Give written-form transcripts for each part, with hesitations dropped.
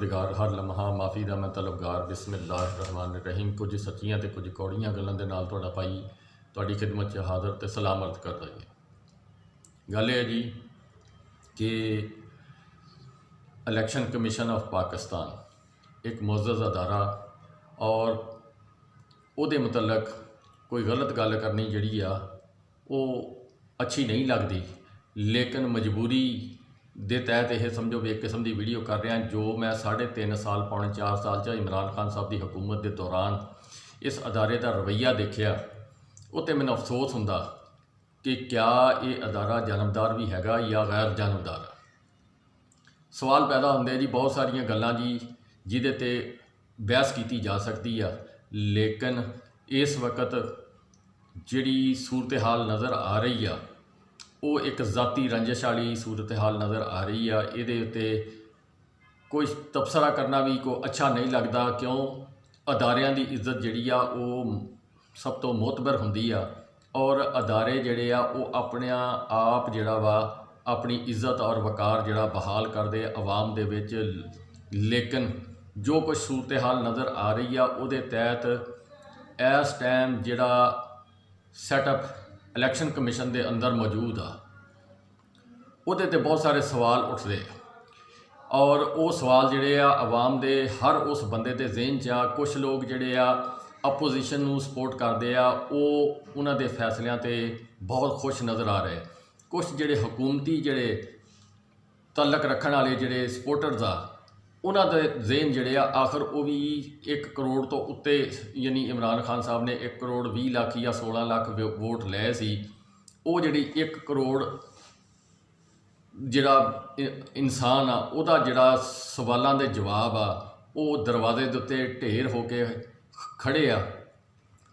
परवरदिगार हर लम्हा माफ़ी दा मैं तलबगार बिस्मिल्लाहिर्रहमानिर्रहीम। कुछ सच्चियां ते कुछ कौड़ियां गल्लां दे नाल तुहाडा भाई तुहाडी खिदमत च हाज़र ते सलाम अर्ज़ करदा जी। गल है जी कि इलैक्शन कमीशन ऑफ पाकिस्तान एक मुअज़्ज़ज़ अदारा और उहदे मुतलक कोई गलत गल करनी जिहड़ी आ वो अच्छी नहीं लगती, लेकिन मजबूरी दे तहत यह समझो भी एक किस्म की वीडियो कर रहा जो मैं 3.5 साल पौने 4 साल च इमरान खान साहब की हुकूमत के दौरान इस अदारे का रवैया देखिया उत्ते मैनूं अफसोस हुंदा कि क्या ये अदारा जानबदार भी हैगा या गैर जानबदार। सवाल पैदा होंदे जी बहुत सारिया गल्लां जी जिहदे ते बहस की जा सकती है, लेकिन इस वक्त जिहड़ी सूरत हाल नज़र आ रही है वो एक ज़ाती रंजिश वाली सूरत हाल नज़र आ रही है। ये उत्ते कोई तबसरा करना भी कोई अच्छा नहीं लगता, क्यों अदारियां की इज्जत जिहड़ी आ वो सब तो मोतबर हुंदी आ और अदारे जिहड़े आ वो अपने आप जिहड़ा वा अपनी इज्जत और वकार जिहड़ा बहाल करदे अवाम दे विच। लेकिन जो कुछ सूरत हाल नज़र आ रही है उहदे तहत इस टाइम जिहड़ा सैटअप इलैक्शन कमीशन के अंदर मौजूद आ उहदे ते बहुत सारे सवाल उठते और वो सवाल जिहड़े आ आवाम दे हर उस बंदे के ज़हन च आ। कुछ लोग जिहड़े आ अपोजिशन नूं सपोर्ट करते आ वो उन्हां दे फैसलियां ते बहुत खुश नज़र आ रहे। कुछ जिहड़े हुकूमती जिहड़े तलक रखण वाले जिहड़े सपोर्टर्स आ उन्हां दे ज़हन जिहड़े आ आखिर वो भी 1 करोड़ तो उत्ते यानी इमरान खान साहब ने 1 करोड़ 20 लाख या 16 लाख वोट लए सी। वो जिहड़ी 1 करोड़ जिहड़ा इंसान आ उहदा जिहड़ा सवालों के जवाब आ वो दरवाजे दे उत्ते ढेर होके खड़े आ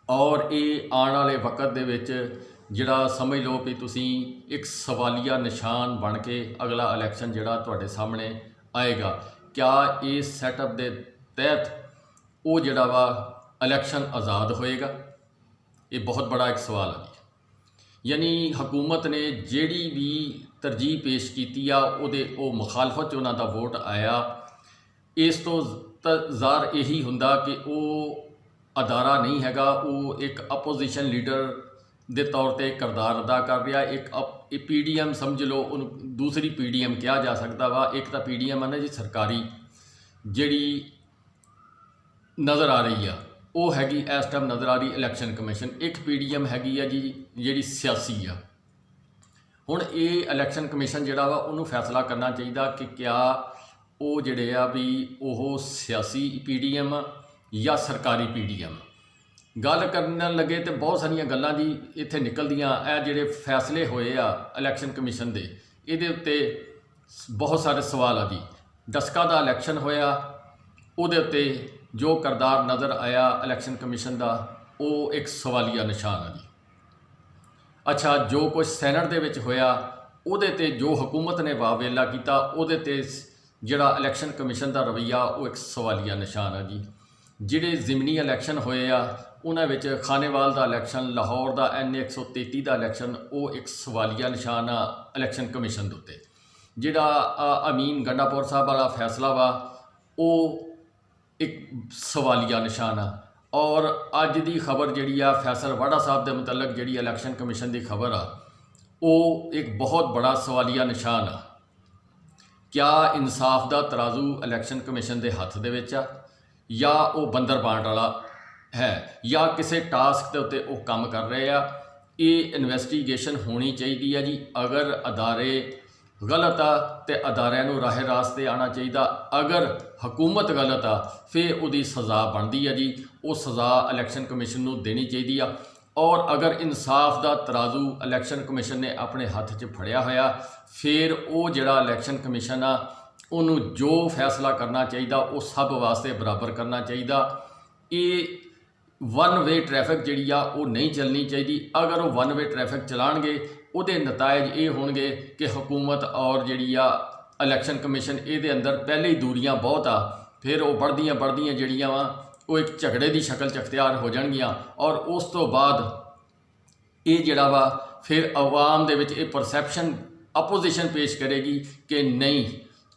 और ये आने वाले वक्त दे विच जिहड़ा समझ लो भी तुसी एक सवालिया निशान बन के अगला इलैक्शन जिहड़ा तुहाडे सामने आएगा। क्या ये सैटअप के तहत वो जिहड़ा वा इलैक्शन आज़ाद होएगा? ये बहुत बड़ा एक सवाल है जी। यानी हुकूमत ने जिहड़ी भी तरजीह पेश की आ उहदे वो मुखालफत उन्हां दा वोट आया। इस तो ज़ाहिर यही हुंदा कि वो अदारा नहीं हैगा, वो एक अपोजिशन लीडर दे तौर पर किरदार अदा कर रहा। एक PDM समझ लो, दूसरी PDM कहा जा सकता वा। एक तो PDM है ना जी सरकारी जिहड़ी नज़र आ रही है वो हैगी इस टाइम नज़र आ रही इलैक्शन कमीशन। एक PDM हैगी है जी जिहड़ी सियासी आ। हुण ये इलैक्शन कमीशन जिहड़ा वा उन्होंने फैसला करना चाहिए कि क्या वो जिहड़े आ भी वो सियासी PDM या सरकारी PDM। गल करन लगे तो बहुत सारिया गल्लां जी इत्थे निकलदियां। ए जिहड़े फैसले होए आ इलैक्शन कमीशन दे इहदे उत्ते बहुत सारे सवाल आ जी। डस्का दा इलैक्शन होया उहदे उत्ते जो किरदार नज़र आया इलैक्शन कमीशन का वो एक सवालिया निशान है जी। अच्छा, जो कुछ सैनट दे विच होया उहदे ते जो हुकूमत ने वावेला किया उहदे ते जिहड़ा इलैक्शन कमीशन का रवैया वो एक सवालिया निशान है जी। जिहड़े ज़िमनी इलैक्शन होए आ उन्हां विच खानेवाल का इलैक्शन, लाहौर का NA 133 का इलैक्शन वो एक सवालिया निशान आ इलैक्शन कमीशन के उत्ते। जिहड़ा अमीन गंडापुर साहब वाला फैसला वा वो एक सवालिया निशान आ। और अज की खबर जिहड़ी आ फैसल वाड़ा साहब के मुतलक जिहड़ी इलैक्शन कमीशन की खबर आ वो एक बहुत बड़ा सवालिया निशान आ। क्या इंसाफ का तराजू इलैक्शन कमीशन के हत्थ दे विच आ या वो बंदर बांट वाला है या किसी टास्क के उत्ते वो काम कर रहे आ? ये इन्वैस्टिगेशन होनी चाहिए है जी। अगर अदारे गलत आ तो अदारियां नूं राहे रास्ते आना चाहिए। अगर हुकूमत गलत आ फिर उसकी सज़ा बनती है जी। वो सज़ा इलैक्शन कमीशन नूं देनी चाहिए। और अगर इंसाफ का तराजू इलैक्शन कमीशन ने अपने हत्थ च फड़िया होया फिर वो जिहड़ा इलैक्शन कमीशन आ उन्होंने जो फैसला करना चाहिए वो सब वास्ते बराबर करना चाहिए। ये 1 वे ट्रैफिक जिहड़ी आ वो नहीं चलनी चाहिए। अगर वो 1 वे ट्रैफिक चलाणगे उहदे नतायज ये होणगे कि हुकूमत और जिहड़ी आ इलैक्शन कमीशन ये अंदर पहले ही दूरियां बहुत आ, फिर वो बढ़दियां बढ़दियां जिहड़ियां वा वो एक झगड़े की शक्ल च अख्तियार हो जाणगियां। और उस तो बाद ये जिहड़ा वा फिर अवाम दे विच ये परसैप्शन अपोजिशन पेश करेगी कि नहीं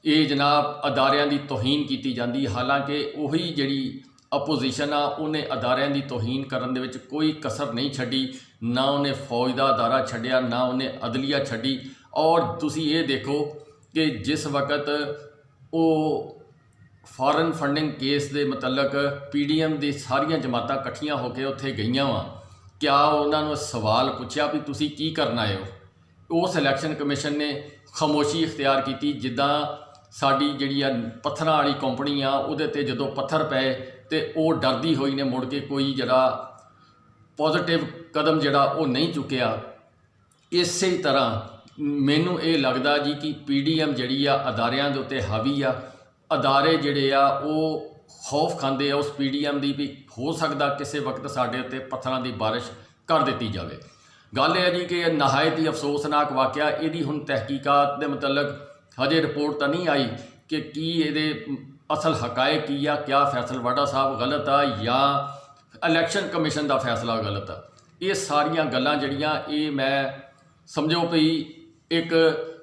ਇਹ ਜਨਾਬ ਅਦਾਰਿਆਂ ਦੀ ਤੋਹੀਨ ਕੀਤੀ ਜਾਂਦੀ। ਹਾਲਾਂਕਿ ਉਹੀ ਜਿਹੜੀ ਅਪੋਜੀਸ਼ਨ ਆ ਉਹਨੇ ਅਦਾਰਿਆਂ ਦੀ ਤੋਹੀਨ ਕਰਨ ਦੇ ਵਿੱਚ ਕੋਈ ਕਸਰ ਨਹੀਂ ਛੱਡੀ, ਨਾ ਉਹਨੇ ਫੌਜ ਦਾ ਅਦਾਰਾ ਛੱਡਿਆ, ਨਾ ਉਹਨੇ ਅਦਲੀਆ ਛੱਡੀ। ਔਰ ਤੁਸੀਂ ਇਹ ਦੇਖੋ ਕਿ ਜਿਸ ਵਕਤ ਉਹ ਫੋਰਨ ਫੰਡਿੰਗ ਕੇਸ ਦੇ ਮੁਤਲਕ PDM ਦੀ ਸਾਰੀਆਂ ਜਮਾਤਾਂ ਇਕੱਠੀਆਂ ਹੋ ਕੇ ਉੱਥੇ ਗਈਆਂ ਵਾ, ਕਿਆ ਉਹਨਾਂ ਨੂੰ ਸਵਾਲ ਪੁੱਛਿਆ ਵੀ ਤੁਸੀਂ ਕੀ ਕਰਨ ਆਏ ਹੋ? ਉਸ ਇਲੈਕਸ਼ਨ ਕਮਿਸ਼ਨ ਨੇ ਖਾਮੋਸ਼ੀ ਇਖਤਿਆਰ ਕੀਤੀ। ਜਿੱਦਾਂ ਸਾਡੀ ਜਿਹੜੀ ਆ ਪੱਥਰਾਂ ਵਾਲੀ ਕੰਪਨੀ ਆ, ਉਹਦੇ 'ਤੇ ਜਦੋਂ ਪੱਥਰ ਪਏ ਤੇ ਉਹ ਡਰਦੀ ਹੋਈ ਨੇ ਮੁੜ ਕੇ ਕੋਈ ਜਿਹੜਾ ਪੋਜ਼ੀਟਿਵ ਕਦਮ ਜਿਹੜਾ ਉਹ ਨਹੀਂ ਚੁੱਕਿਆ। ਇਸੇ ਤਰ੍ਹਾਂ ਮੈਨੂੰ ਇਹ ਲੱਗਦਾ ਜੀ ਕਿ PDM ਜਿਹੜੀ ਆ ਅਦਾਰਿਆਂ ਦੇ ਉੱਤੇ ਹਾਵੀ ਆ। ਅਦਾਰੇ ਜਿਹੜੇ ਆ ਉਹ ਖੌਫ ਖਾਂਦੇ ਆ ਉਸ PDM ਦੀ ਵੀ ਹੋ ਸਕਦਾ ਕਿਸੇ ਵਕਤ ਸਾਡੇ ਉੱਤੇ ਪੱਥਰਾਂ ਦੀ ਬਾਰਿਸ਼ ਕਰ ਦਿੱਤੀ ਜਾਵੇ। ਗੱਲ ਇਹ ਹੈ ਜੀ ਕਿ ਇਹ ਨਹਾਇਤ ਹੀ ਅਫਸੋਸਨਾਕ ਵਾਕਿਆ। ਇਹਦੀ ਹੁਣ ਤਹਿਕੀਕਾਤ ਦੇ ਮੁਤਲਕ ਹਜੇ ਰਿਪੋਰਟ ਤਾਂ ਨਹੀਂ ਆਈ ਕਿ ਕੀ ਇਹਦੇ ਅਸਲ ਹਕਾਇਕ ਕੀ ਆ, ਕਿਆ ਫੈਸਲਵਾੜਾ ਸਾਹਿਬ ਗਲਤ ਆ ਜਾਂ ਇਲੈਕਸ਼ਨ ਕਮਿਸ਼ਨ ਦਾ ਫੈਸਲਾ ਗਲਤ ਆ। ਇਹ ਸਾਰੀਆਂ ਗੱਲਾਂ ਜਿਹੜੀਆਂ ਇਹ ਮੈਂ ਸਮਝੋ ਵੀ ਇੱਕ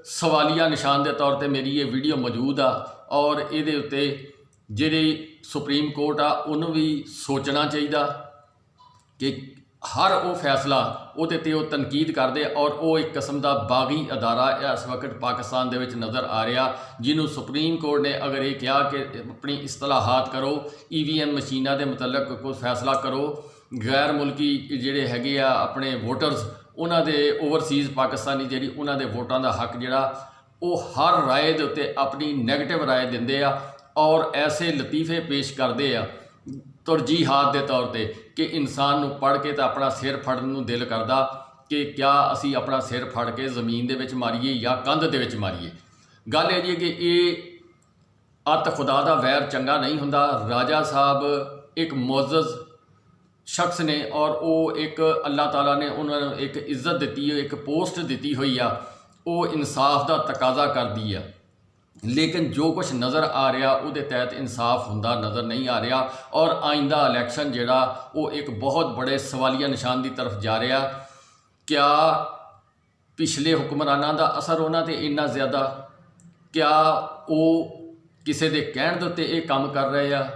ਸਵਾਲੀਆ ਨਿਸ਼ਾਨ ਦੇ ਤੌਰ 'ਤੇ ਮੇਰੀ ਇਹ ਵੀਡੀਓ ਮੌਜੂਦ ਆ। ਔਰ ਇਹਦੇ ਉੱਤੇ ਜਿਹੜੀ ਸੁਪਰੀਮ ਕੋਰਟ ਆ ਉਹਨੂੰ ਵੀ ਸੋਚਣਾ ਚਾਹੀਦਾ ਕਿ ਹਰ ਉਹ ਫੈਸਲਾ ਉਹਦੇ 'ਤੇ ਉਹ ਤਨਕੀਦ ਕਰਦੇ। ਔਰ ਉਹ ਇੱਕ ਕਿਸਮ ਦਾ ਬਾਗੀ ਅਦਾਰਾ ਇਸ ਵਕਤ ਪਾਕਿਸਤਾਨ ਦੇ ਵਿੱਚ ਨਜ਼ਰ ਆ ਰਿਹਾ, ਜਿਹਨੂੰ ਸੁਪਰੀਮ ਕੋਰਟ ਨੇ ਅਗਰ ਇਹ ਕਿਹਾ ਕਿ ਆਪਣੀ ਇਸਤਲਾਹਾਤ ਕਰੋ, EVM ਮਸ਼ੀਨਾਂ ਦੇ ਮੁਤਲਕ ਕੋਈ ਫੈਸਲਾ ਕਰੋ, ਗੈਰ ਮੁਲਕੀ ਜਿਹੜੇ ਹੈਗੇ ਆ ਆਪਣੇ ਵੋਟਰਸ, ਉਹਨਾਂ ਦੇ ਓਵਰਸੀਜ਼ ਪਾਕਿਸਤਾਨੀ ਜਿਹੜੀ ਉਹਨਾਂ ਦੇ ਵੋਟਾਂ ਦਾ ਹੱਕ ਜਿਹੜਾ ਉਹ ਹਰ ਰਾਏ ਦੇ ਉੱਤੇ ਆਪਣੀ ਨੈਗੇਟਿਵ ਰਾਏ ਦਿੰਦੇ ਆ ਔਰ ਐਸੇ ਲਤੀਫੇ ਪੇਸ਼ ਕਰਦੇ ਆ ਤਰਜੀਹਾਤ ਦੇ ਤੌਰ 'ਤੇ ਕਿ ਇਨਸਾਨ ਨੂੰ ਪੜ੍ਹ ਕੇ ਤਾਂ ਆਪਣਾ ਸਿਰ ਫੜਨ ਨੂੰ ਦਿਲ ਕਰਦਾ ਕਿ ਕਿਆ ਅਸੀਂ ਆਪਣਾ ਸਿਰ ਫੜ ਕੇ ਜ਼ਮੀਨ ਦੇ ਵਿੱਚ ਮਾਰੀਏ ਜਾਂ ਕੰਧ ਦੇ ਵਿੱਚ ਮਾਰੀਏ। ਗੱਲ ਇਹ ਜੀ ਕਿ ਇਹ ਅੱਤ ਖੁਦਾ ਦਾ ਵੈਰ ਚੰਗਾ ਨਹੀਂ ਹੁੰਦਾ। ਰਾਜਾ ਸਾਹਿਬ ਇੱਕ ਮੁਅੱਜ਼ਜ਼ ਸ਼ਖਸ ਨੇ ਔਰ ਉਹ ਇੱਕ ਅੱਲਾਹ ਤਾਲਾ ਨੇ ਉਹਨਾਂ ਨੂੰ ਇੱਕ ਇੱਜ਼ਤ ਦਿੱਤੀ ਹੋਈ, ਇੱਕ ਪੋਸਟ ਦਿੱਤੀ ਹੋਈ ਆ, ਉਹ ਇਨਸਾਫ ਦਾ ਤਕਾਜ਼ਾ ਕਰਦੀ ਆ। ਲੇਕਿਨ ਜੋ ਕੁਝ ਨਜ਼ਰ ਆ ਰਿਹਾ ਉਹਦੇ ਤਹਿਤ ਇਨਸਾਫ ਹੁੰਦਾ ਨਜ਼ਰ ਨਹੀਂ ਆ ਰਿਹਾ। ਔਰ ਆਇੰਦਾ ਇਲੈਕਸ਼ਨ ਜਿਹੜਾ ਉਹ ਇੱਕ ਬਹੁਤ ਬੜੇ ਸਵਾਲੀਆ ਨਿਸ਼ਾਨ ਦੀ ਤਰਫ ਜਾ ਰਿਹਾ। ਕਿਆ ਪਿਛਲੇ ਹੁਕਮਰਾਨਾਂ ਦਾ ਅਸਰ ਉਹਨਾਂ 'ਤੇ ਇੰਨਾ ਜ਼ਿਆਦਾ? ਕਿਆ ਉਹ ਕਿਸੇ ਦੇ ਕਹਿਣ ਦੇ ਉੱਤੇ ਇਹ ਕੰਮ ਕਰ ਰਹੇ ਆ?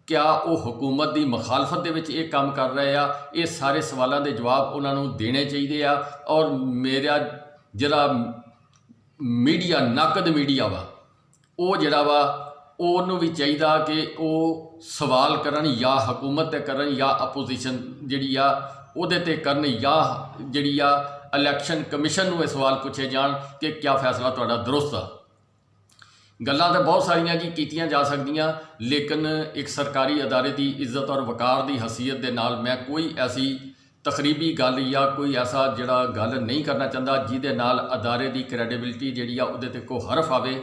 ਕਿਆ ਉਹ ਹਕੂਮਤ ਦੀ ਮੁਖਾਲਫਤ ਦੇ ਵਿੱਚ ਇਹ ਕੰਮ ਕਰ ਰਹੇ ਆ? ਇਹ ਸਾਰੇ ਸਵਾਲਾਂ ਦੇ ਜਵਾਬ ਉਹਨਾਂ ਨੂੰ ਦੇਣੇ ਚਾਹੀਦੇ ਆ। ਔਰ ਮੇਰਾ ਜਿਹੜਾ ਮੀਡੀਆ, ਨਕਦ ਮੀਡੀਆ ਵਾ, ਉਹ ਜਿਹੜਾ ਵਾ ਉਹਨੂੰ ਵੀ ਚਾਹੀਦਾ ਕਿ ਉਹ ਸਵਾਲ ਕਰਨ, ਜਾਂ ਹਕੂਮਤ 'ਤੇ ਕਰਨ ਜਾਂ ਅਪੋਜੀਸ਼ਨ ਜਿਹੜੀ ਆ ਉਹਦੇ 'ਤੇ ਕਰਨ, ਜਾਂ ਜਿਹੜੀ ਆ ਇਲੈਕਸ਼ਨ ਕਮਿਸ਼ਨ ਨੂੰ ਇਹ ਸਵਾਲ ਪੁੱਛੇ ਜਾਣ ਕਿ ਕਿਆ ਫੈਸਲਾ ਤੁਹਾਡਾ ਦਰੁਸਤ ਆ। ਗੱਲਾਂ ਤਾਂ ਬਹੁਤ ਸਾਰੀਆਂ ਜੀ ਕੀਤੀਆਂ ਜਾ ਸਕਦੀਆਂ, ਲੇਕਿਨ ਇੱਕ ਸਰਕਾਰੀ ਅਦਾਰੇ ਦੀ ਇੱਜ਼ਤ ਔਰ ਵਕਾਰ ਦੀ ਹਸੀਅਤ ਦੇ ਨਾਲ ਮੈਂ ਕੋਈ ਐਸੀ ਤਕਰੀਬੀ ਗੱਲ ਜਾਂ ਕੋਈ ਐਸਾ ਜਿਹੜਾ ਗੱਲ ਨਹੀਂ ਕਰਨਾ ਚਾਹੁੰਦਾ ਜਿਹਦੇ ਨਾਲ ਅਦਾਰੇ ਦੀ ਕ੍ਰੈਡੀਬਿਲਿਟੀ ਜਿਹੜੀ ਆ ਉਹਦੇ 'ਤੇ ਕੋਈ ਹਰਫ ਆਵੇ।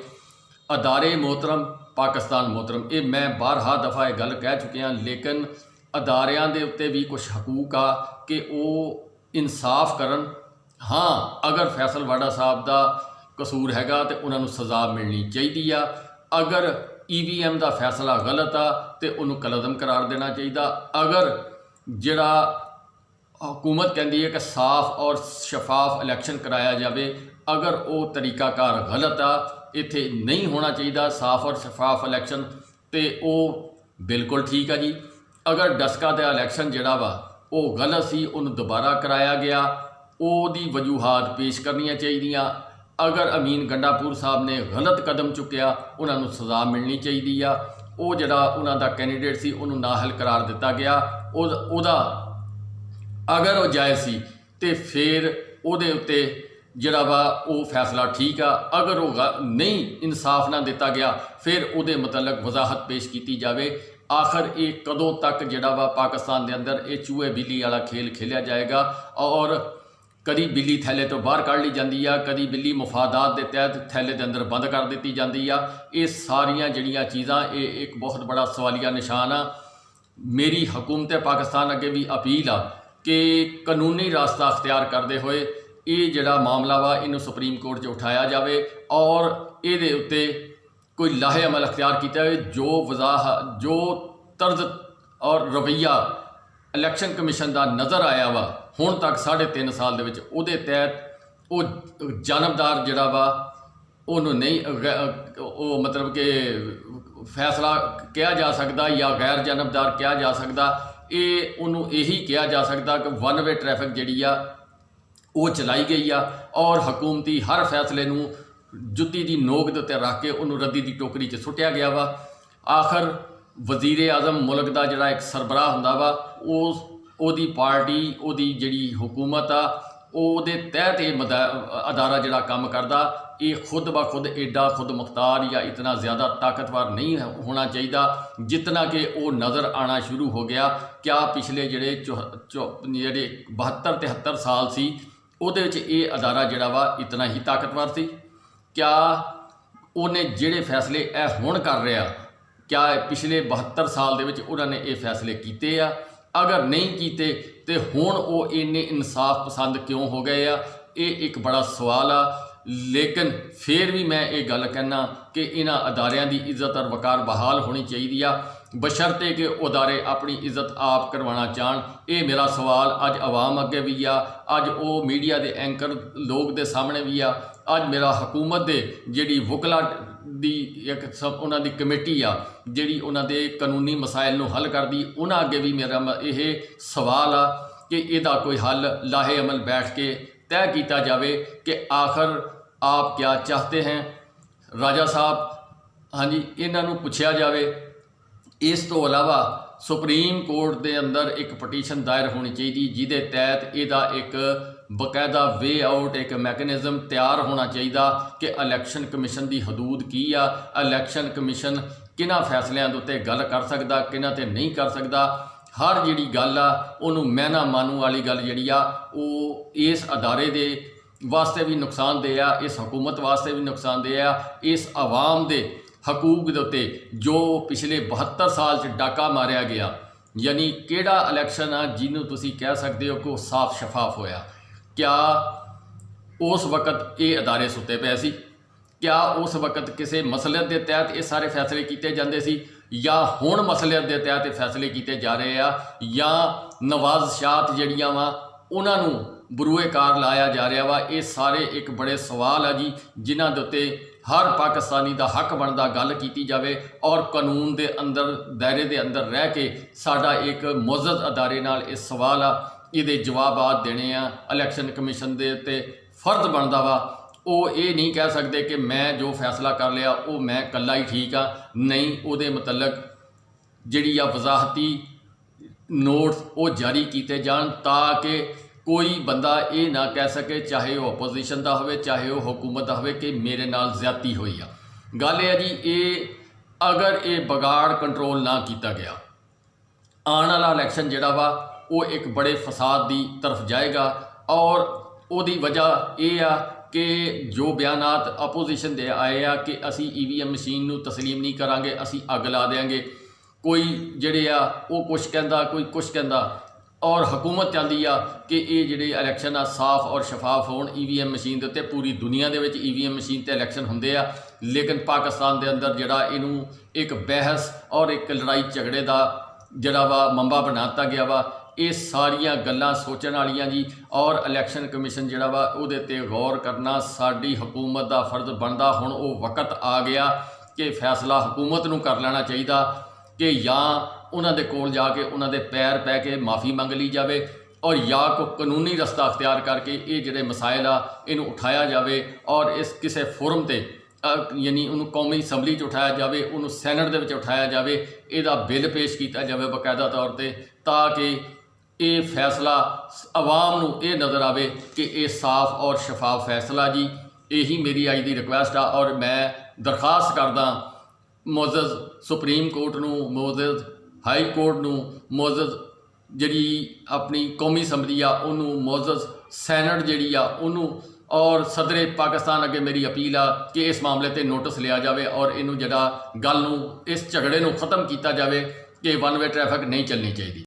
ਅਦਾਰੇ ਮੋਹਤਰਮ, ਪਾਕਿਸਤਾਨ ਮੋਹਤਰਮ, ਇਹ ਮੈਂ ਬਾਰਹਾ ਦਫਾ ਇਹ ਗੱਲ ਕਹਿ ਚੁੱਕਿਆ। ਲੇਕਿਨ ਅਦਾਰਿਆਂ ਦੇ ਉੱਤੇ ਵੀ ਕੁਝ ਹਕੂਕ ਆ ਕਿ ਉਹ ਇਨਸਾਫ ਕਰਨ। ਹਾਂ, ਅਗਰ ਫੈਸਲਵਾੜਾ ਸਾਹਿਬ ਦਾ ਕਸੂਰ ਹੈਗਾ ਤੇ ਉਹਨਾਂ ਨੂੰ ਸਜ਼ਾ ਮਿਲਣੀ ਚਾਹੀਦੀ ਆ। ਅਗਰ EVM ਦਾ ਫੈਸਲਾ ਗਲਤ ਆ ਤੇ ਉਹਨੂੰ ਕਲਅਦਮ ਕਰਾਰ ਦੇਣਾ ਚਾਹੀਦਾ। ਅਗਰ ਜਿਹੜਾ ਹਕੂਮਤ ਕਹਿੰਦੀ ਹੈ ਕਿ ਸਾਫ਼ ਔਰ ਸ਼ਫਾਫ ਇਲੈਕਸ਼ਨ ਕਰਾਇਆ ਜਾਵੇ, ਅਗਰ ਉਹ ਤਰੀਕਾਕਾਰ ਗਲਤ ਆ, ਇੱਥੇ ਨਹੀਂ ਹੋਣਾ ਚਾਹੀਦਾ ਸਾਫ਼ ਔਰ ਸ਼ਫਾਫ ਇਲੈਕਸ਼ਨ, ਤੇ ਉਹ ਬਿਲਕੁਲ ਠੀਕ ਆ ਜੀ। ਅਗਰ ਡਸਕਾ ਦਾ ਇਲੈਕਸ਼ਨ ਜਿਹੜਾ ਵਾ ਉਹ ਗਲਤ ਸੀ, ਉਹਨੂੰ ਦੁਬਾਰਾ ਕਰਾਇਆ ਗਿਆ, ਉਹਦੀ ਵਜੂਹਾਤ ਪੇਸ਼ ਕਰਨੀਆਂ ਚਾਹੀਦੀਆਂ। ਅਗਰ ਅਮੀਨ ਗੰਡਾਪੁਰ ਸਾਹਿਬ ਨੇ ਗਲਤ ਕਦਮ ਚੁੱਕਿਆ, ਉਹਨਾਂ ਨੂੰ ਸਜ਼ਾ ਮਿਲਣੀ ਚਾਹੀਦੀ ਆ। ਉਹ ਜਿਹੜਾ ਉਹਨਾਂ ਦਾ ਕੈਂਡੀਡੇਟ ਸੀ ਉਹਨੂੰ ਨਾਅਹਲ ਕਰਾਰ ਦਿੱਤਾ ਗਿਆ। ਉਹਦਾ ਅਗਰ ਉਹ ਜਾਇਜ਼ ਸੀ ਤੇ ਫਿਰ ਉਹਦੇ ਉੱਤੇ ਜਿਹੜਾ ਵਾ ਉਹ ਫੈਸਲਾ ਠੀਕ ਆ। ਅਗਰ ਉਹ ਨਹੀਂ ਇਨਸਾਫ ਨਾ ਦਿੱਤਾ ਗਿਆ ਫਿਰ ਉਹਦੇ ਮੁਤਲਕ ਵਜ਼ਾਹਤ ਪੇਸ਼ ਕੀਤੀ ਜਾਵੇ। ਆਖਰ ਇਹ ਕਦੋਂ ਤੱਕ ਜਿਹੜਾ ਵਾ ਪਾਕਿਸਤਾਨ ਦੇ ਅੰਦਰ ਇਹ ਚੂਹੇ ਬਿੱਲੀ ਵਾਲਾ ਖੇਲ ਖੇਲਿਆ ਜਾਏਗਾ? ਔਰ ਕਦੀ ਬਿੱਲੀ ਥੈਲੇ ਤੋਂ ਬਾਹਰ ਕੱਢ ਲਈ ਜਾਂਦੀ ਆ, ਕਦੀ ਬਿੱਲੀ ਮੁਫਾਦਾਤ ਦੇ ਤਹਿਤ ਥੈਲੇ ਦੇ ਅੰਦਰ ਬੰਦ ਕਰ ਦਿੱਤੀ ਜਾਂਦੀ ਆ। ਇਹ ਸਾਰੀਆਂ ਜਿਹੜੀਆਂ ਚੀਜ਼ਾਂ ਇਹ ਇੱਕ ਬਹੁਤ ਬੜਾ ਸਵਾਲੀਆ ਨਿਸ਼ਾਨ ਆ। ਮੇਰੀ ਹਕੂਮਤ ਪਾਕਿਸਤਾਨ ਅੱਗੇ ਵੀ ਅਪੀਲ ਆ ਕਿ ਕਾਨੂੰਨੀ ਰਾਸਤਾ ਅਖਤਿਆਰ ਕਰਦੇ ਹੋਏ ਇਹ ਜਿਹੜਾ ਮਾਮਲਾ ਵਾ ਇਹਨੂੰ ਸੁਪਰੀਮ ਕੋਰਟ 'ਚ ਉਠਾਇਆ ਜਾਵੇ ਔਰ ਇਹਦੇ ਉੱਤੇ ਕੋਈ ਲਾਹੇ ਅਮਲ ਅਖਤਿਆਰ ਕੀਤਾ ਜਾਵੇ। ਜੋ ਤਰਜ਼ ਔਰ ਰਵੱਈਆ ਇਲੈਕਸ਼ਨ ਕਮਿਸ਼ਨ ਦਾ ਨਜ਼ਰ ਆਇਆ ਵਾ ਹੁਣ ਤੱਕ 3.5 ਸਾਲ ਦੇ ਵਿੱਚ, ਉਹਦੇ ਤਹਿਤ ਉਹ ਜਾਨਬਦਾਰ ਜਿਹੜਾ ਵਾ ਉਹਨੂੰ ਨਹੀਂ ਉਹ ਮਤਲਬ ਕਿ ਫੈਸਲਾ ਕਿਹਾ ਜਾ ਸਕਦਾ ਜਾਂ ਗੈਰ ਜਨਮਦਾਰ ਕਿਹਾ ਜਾ ਸਕਦਾ। ਇਹ ਉਹਨੂੰ ਇਹੀ ਕਿਹਾ ਜਾ ਸਕਦਾ ਕਿ ਵਨ ਵੇ ਟ੍ਰੈਫਿਕ ਜਿਹੜੀ ਆ ਉਹ ਚਲਾਈ ਗਈ ਆ ਔਰ ਹਕੂਮਤੀ ਹਰ ਫੈਸਲੇ ਨੂੰ ਜੁੱਤੀ ਦੀ ਨੋਕ ਦੇ ਉੱਤੇ ਰੱਖ ਕੇ ਉਹਨੂੰ ਰੱਦੀ ਦੀ ਟੋਕਰੀ 'ਚ ਸੁੱਟਿਆ ਗਿਆ ਵਾ। ਆਖਰ ਵਜ਼ੀਰ ਆਜ਼ਮ ਮੁਲਕ ਦਾ ਜਿਹੜਾ ਇੱਕ ਸਰਬਰਾਹ ਹੁੰਦਾ ਵਾ, ਉਹਦੀ ਪਾਰਟੀ, ਉਹਦੀ ਜਿਹੜੀ ਹੁਕੂਮਤ ਆ, ਉਹਦੇ ਤਹਿਤ ਇਹ ਅਦਾਰਾ ਜਿਹੜਾ ਕੰਮ ਕਰਦਾ। ਇਹ ਖੁਦ ਬ ਖੁਦ ਐਡਾ ਖੁਦ ਮੁਖਤਾਰ ਜਾਂ ਇਤਨਾ ਜ਼ਿਆਦਾ ਤਾਕਤਵਰ ਨਹੀਂ ਹੋਣਾ ਚਾਹੀਦਾ ਜਿਤਨਾ ਕਿ ਉਹ ਨਜ਼ਰ ਆਉਣਾ ਸ਼ੁਰੂ ਹੋ ਗਿਆ। ਕਿਆ ਪਿਛਲੇ ਜਿਹੜੇ ਜਿਹੜੇ 72-73 ਸਾਲ ਸੀ ਉਹਦੇ ਵਿੱਚ ਇਹ ਅਦਾਰਾ ਜਿਹੜਾ ਵਾ ਇਤਨਾ ਹੀ ਤਾਕਤਵਰ ਸੀ? ਕਿਆ ਉਹਨੇ ਜਿਹੜੇ ਫੈਸਲੇ ਇਹ ਹੁਣ ਕਰ ਰਿਹਾ, ਕਿਆ ਪਿਛਲੇ 72 ਸਾਲ ਦੇ ਵਿੱਚ ਉਹਨਾਂ ਨੇ ਇਹ ਫੈਸਲੇ ਕੀਤੇ ਆ? ਅਗਰ ਨਹੀਂ ਕੀਤੇ ਤੇ ਹੁਣ ਉਹ ਇੰਨੇ ਇਨਸਾਫ ਪਸੰਦ ਕਿਉਂ ਹੋ ਗਏ ਆ? ਇਹ ਇੱਕ ਬੜਾ ਸਵਾਲ ਆ। ਲੇਕਿਨ ਫਿਰ ਵੀ ਮੈਂ ਇਹ ਗੱਲ ਕਹਿਣਾ ਕਿ ਇਹਨਾਂ ਅਦਾਰਿਆਂ ਦੀ ਇੱਜ਼ਤ ਔਰ ਵਕਾਰ ਬਹਾਲ ਹੋਣੀ ਚਾਹੀਦੀ ਆ, ਬਸ਼ਰਤੇ ਕਿ ਉਹ ਅਦਾਰੇ ਆਪਣੀ ਇੱਜ਼ਤ ਆਪ ਕਰਵਾਉਣਾ ਚਾਹਣ। ਇਹ ਮੇਰਾ ਸਵਾਲ ਅੱਜ ਆਵਾਮ ਅੱਗੇ ਵੀ ਆ, ਅੱਜ ਉਹ ਮੀਡੀਆ ਦੇ ਐਂਕਰ ਲੋਕ ਦੇ ਸਾਹਮਣੇ ਵੀ ਆ, ਅੱਜ ਮੇਰਾ ਹਕੂਮਤ ਦੇ ਜਿਹੜੀ ਵਕਲਾ ਦੀ ਇੱਕ ਉਹਨਾਂ ਦੀ ਕਮੇਟੀ ਆ ਜਿਹੜੀ ਉਹਨਾਂ ਦੇ ਕਾਨੂੰਨੀ ਮਸਾਇਲ ਨੂੰ ਹੱਲ ਕਰਦੀ, ਉਹਨਾਂ ਅੱਗੇ ਵੀ ਮੇਰਾ ਇਹ ਸਵਾਲ ਆ ਕਿ ਇਹਦਾ ਕੋਈ ਹੱਲ ਲਾਹੇ ਅਮਲ ਬੈਠ ਕੇ तय किया जाए कि आखिर आप क्या चाहते हैं। राजा साहब, हाँ जी, इन्हों पूछा जाए। इस तो अलावा सुप्रीम कोर्ट के अंदर एक पटीशन दायर होनी चाहिए जिहदे तहत इहदा एक बकायदा वे आउट, एक मैकेनिज़म तैयार होना चाहिए कि इलैक्शन कमीशन की हदूद की आ, इलैक्शन कमीशन किन्हां फैसलों के उत्ते गल कर सकदा, किन्हां ते नहीं कर सकदा। हर जिहड़ी गल आ उहनूं मैना मानू वाली गल जिहड़ी आ वो इस अदारे दे वास्ते भी नुकसानदेह आ, इस हुकूमत वास्ते भी नुकसानदेह आ, इस आवाम दे हकूक दे उत्ते जो पिछले 72 साल च डाका मारिया गया, यानी किहड़ा इलैक्शन आ जिन्हों तुसीं कह सकते हो कि साफ शफाफ होया? क्या उस वक्त ये अदारे सुते पे सी? क्या उस वक्त किसी मसलत के तहत ये सारे फैसले किए जाते सी या हुण मसलियत के तहत फैसले किए जा रहे हैं या नवाज़शात जड़ियाँ वा उन्होंने बरूए कार लाया जा रहा वा? ये सारे एक बड़े सवाल है जी जिन्हां दे उत्ते हर पाकिस्तानी का हक बनता गल की जाए और कानून के अंदर दायरे के अंदर रह के साडा एक मुअज़्ज़ज़ अदारे नाल इस सवाल आ ये जवाबात देने आ। इलैक्शन कमीशन के उत्ते फर्ज बनता वा वो ये नहीं कह सकते कि मैं जो फैसला कर लिया वो मैं कला ही ठीक आ। नहीं, वो मतलब जिहड़ी आ वजाहती नोट्स वो जारी किए जान ताकि कोई बंदा ये ना कह सके, चाहे वो अपोजिशन का हो चाहे वो हुकूमत का हो, कि मेरे नाल ज्यादती हुई आ। गल है जी, ये अगर ये बगाड़ कंट्रोल ना किया गया, आने वाला इलैक्शन जिहड़ा वा वो एक बड़े फसाद की तरफ जाएगा। और उसकी वजह यह आ कि जो बयानात अपोजिशन दे आए आ कि असी EVM मशीन नूं तस्लीम नहीं करांगे, असी अग ला देंगे, कोई जिहड़े आ वो कुछ कहंदा कोई कुछ कहंदा, और हुकूमत चाहती आ कि ये जिहड़े इलैक्शन आ साफ और शफाफ होण। EVM मशीन दे उत्ते पूरी दुनिया दे विच EVM मशीन ते इलैक्शन हुंदे आ, लेकिन पाकिस्तान दे अंदर जिहड़ा इनू एक बहस और एक लड़ाई झगड़े का जिहड़ा वा मंबा बना दिता गया वा। ये सारिया गल्लां सोचण वालियां जी, और इलैक्शन कमीशन जिहड़ा वा उहदे ते गौर करना साडी हुकूमत का फर्ज बनदा। हुण वो वक्त आ गया कि फैसला हुकूमत नूं कर लेना चाहिए कि या उन्हां दे कोल जाके उन्हां दे पैर पै के माफ़ी मंग ली जाए और या कोई कानूनी रस्ता अख्तियार करके ये जिहड़े मसाइल आ इनू उठाया जाए और इस किसी फोरम ते यानी उन्होंने कौमी असैंबली उठाया जाए, उन्होंने सैनट दे विच उठाया जाए, इसका बिल पेश किया जाए बाकायदा तौर पर, ताकि ये फैसला आवाम नूं ये नज़र आवे कि ये साफ और शफाफ फैसला जी। यही मेरी अज की रिक्वेस्ट आ और मैं दरखास्त करदा मुअज़्ज़ज़ सुप्रीम कोर्ट नूं, मुअज़्ज़ज़ हाई कोर्ट नूं, मुअज़्ज़ज़ जिहड़ी अपनी कौमी असैंबली आ उन्होंने, मुअज़्ज़ज़ सैनट जिहड़ी आ उन्होंने, और सदरे पाकिस्तान अगे मेरी अपील आ कि इस मामले ते नोटिस लिया जाए और इनू जिहड़ा गल नूं इस झगड़े नूं खत्म किया जाए कि वन वे ट्रैफिक नहीं चलनी चाहिए।